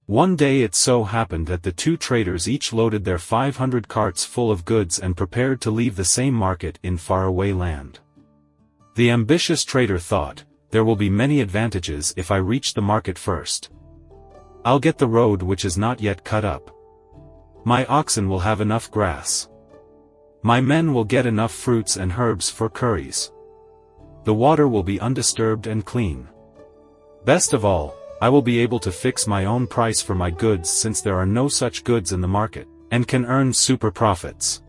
One day it so happened that the two traders each loaded their 500 carts full of goods and prepared to leave the same market in faraway land. The ambitious trader thought, there will be many advantages if I reach the market first. I'll get the road which is not yet cut up. My oxen will have enough grass. My men will get enough fruits and herbs for curries. The water will be undisturbed and clean. Best of all, I will be able to fix my own price for my goods since there are no such goods in the market, and can earn super profits.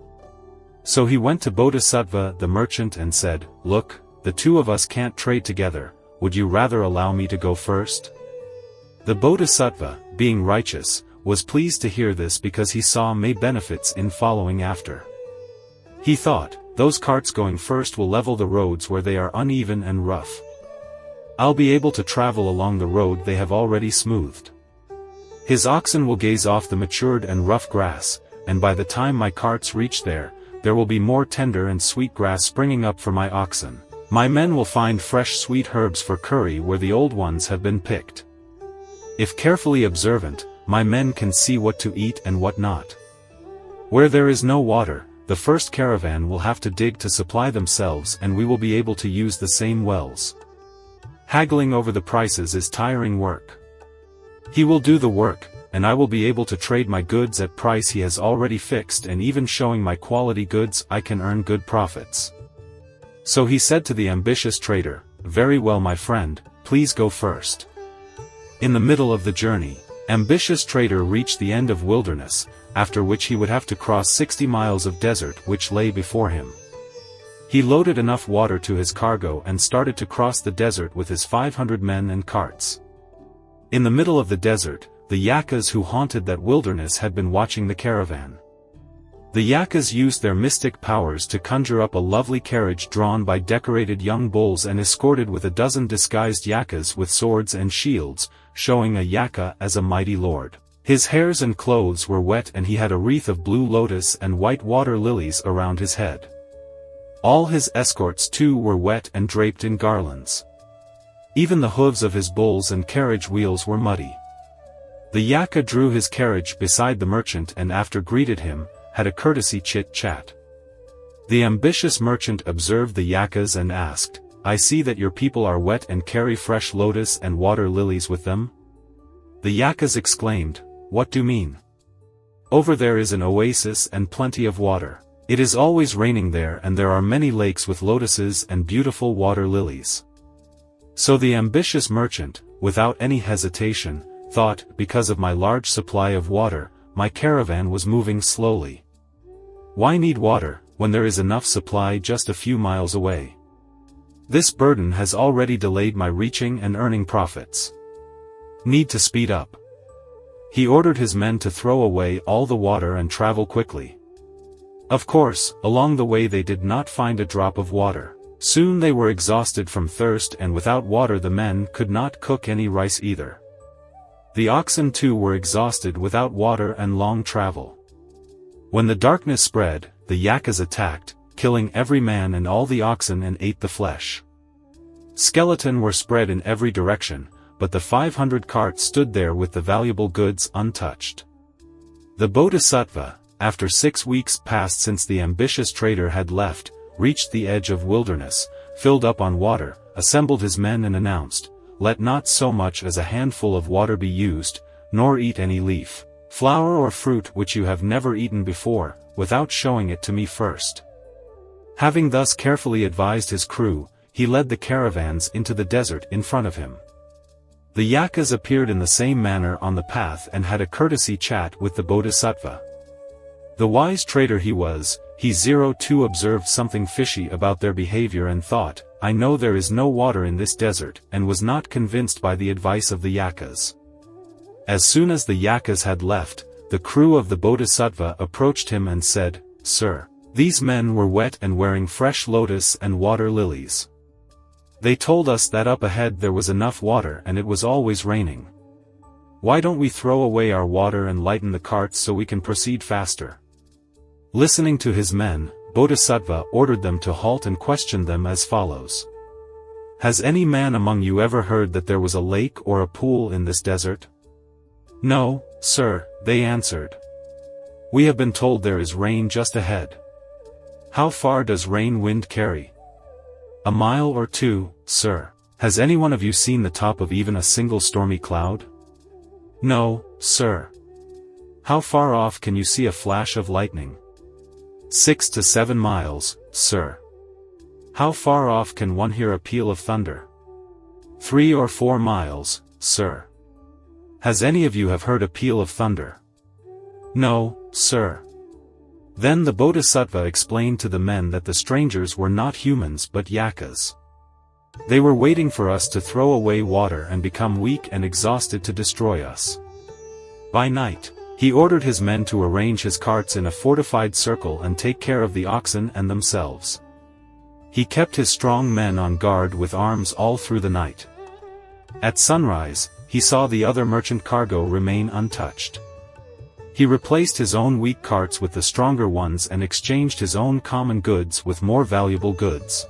So he went to Bodhisattva the merchant and said, "Look, the two of us can't trade together, would you rather allow me to go first?" The Bodhisattva, being righteous, was pleased to hear this because he saw many benefits in following after. He thought, those carts going first will level the roads where they are uneven and rough. I'll be able to travel along the road they have already smoothed. His oxen will gaze off the matured and rough grass, and by the time my carts reach there will be more tender and sweet grass springing up for my oxen. My men will find fresh sweet herbs for curry where the old ones have been picked. If carefully observant, my men can see what to eat and what not. Where there is no water, the first caravan will have to dig to supply themselves and we will be able to use the same wells. Haggling over the prices is tiring work. He will do the work, and I will be able to trade my goods at price he has already fixed, and even showing my quality goods I can earn good profits. So he said to the ambitious trader, "Very well my friend, please go first." In the middle of the journey, ambitious trader reached the end of wilderness, after which he would have to cross 60 miles of desert which lay before him. He loaded enough water to his cargo and started to cross the desert with his 500 men and carts. In the middle of the desert, the yakas who haunted that wilderness had been watching the caravan. The yakas used their mystic powers to conjure up a lovely carriage drawn by decorated young bulls and escorted with a dozen disguised yakas with swords and shields, showing a yaka as a mighty lord. His hairs and clothes were wet and he had a wreath of blue lotus and white water lilies around his head. All his escorts too were wet and draped in garlands. Even the hooves of his bulls and carriage wheels were muddy. The yaka drew his carriage beside the merchant and after greeted him, had a courtesy chit-chat. The ambitious merchant observed the yakas and asked, "I see that your people are wet and carry fresh lotus and water lilies with them?" The yakas exclaimed, "What do you mean? Over there is an oasis and plenty of water. It is always raining there and there are many lakes with lotuses and beautiful water lilies." So the ambitious merchant, without any hesitation, thought, because of my large supply of water, my caravan was moving slowly. Why need water, when there is enough supply just a few miles away? This burden has already delayed my reaching and earning profits. Need to speed up. He ordered his men to throw away all the water and travel quickly. Of course, along the way they did not find a drop of water. Soon they were exhausted from thirst and without water the men could not cook any rice either. The oxen too were exhausted without water and long travel. When the darkness spread, the yakas attacked, killing every man and all the oxen and ate the flesh. Skeleton were spread in every direction, but the 500 carts stood there with the valuable goods untouched. The Bodhisattva, after 6 weeks passed since the ambitious trader had left, reached the edge of wilderness, filled up on water, assembled his men and announced, "Let not so much as a handful of water be used, nor eat any leaf, flower or fruit which you have never eaten before, without showing it to me first." Having thus carefully advised his crew, he led the caravans into the desert in front of him. The yakas appeared in the same manner on the path and had a courtesy chat with the Bodhisattva. The wise trader he was, he too observed something fishy about their behavior and thought, "I know there is no water in this desert," and was not convinced by the advice of the yakas. As soon as the yakas had left, the crew of the Bodhisattva approached him and said, "Sir, these men were wet and wearing fresh lotus and water lilies. They told us that up ahead there was enough water and it was always raining. Why don't we throw away our water and lighten the carts so we can proceed faster?" Listening to his men, Bodhisattva ordered them to halt and questioned them as follows. "Has any man among you ever heard that there was a lake or a pool in this desert? No, sir, they answered. We have been told there is rain just ahead. How far does rain wind carry? A mile or two, sir. Has any one of you seen the top of even a single stormy cloud? No, sir. How far off can you see a flash of lightning? 6 to 7 miles, sir. How far off can one hear a peal of thunder? 3 or 4 miles, sir. Has any of you have heard a peal of thunder? No, sir. Then the bodhisattva explained to the men that the strangers were not humans but yakas. They were waiting for us to throw away water and become weak and exhausted to destroy us. By night, he ordered his men to arrange his carts in a fortified circle and take care of the oxen and themselves. He kept his strong men on guard with arms all through the night. At sunrise, he saw the other merchant cargo remain untouched. He replaced his own weak carts with the stronger ones and exchanged his own common goods with more valuable goods.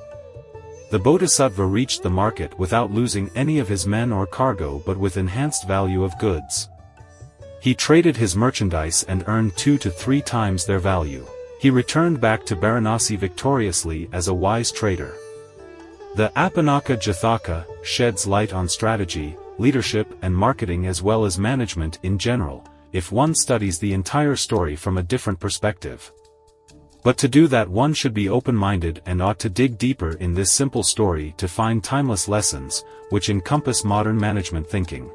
The bodhisattva reached the market without losing any of his men or cargo but with enhanced value of goods. He traded his merchandise and earned 2 to 3 times their value. He returned back to Varanasi victoriously as a wise trader. The Apannaka Jathaka sheds light on strategy, leadership and marketing as well as management in general, if one studies the entire story from a different perspective. But to do that one should be open-minded and ought to dig deeper in this simple story to find timeless lessons, which encompass modern management thinking.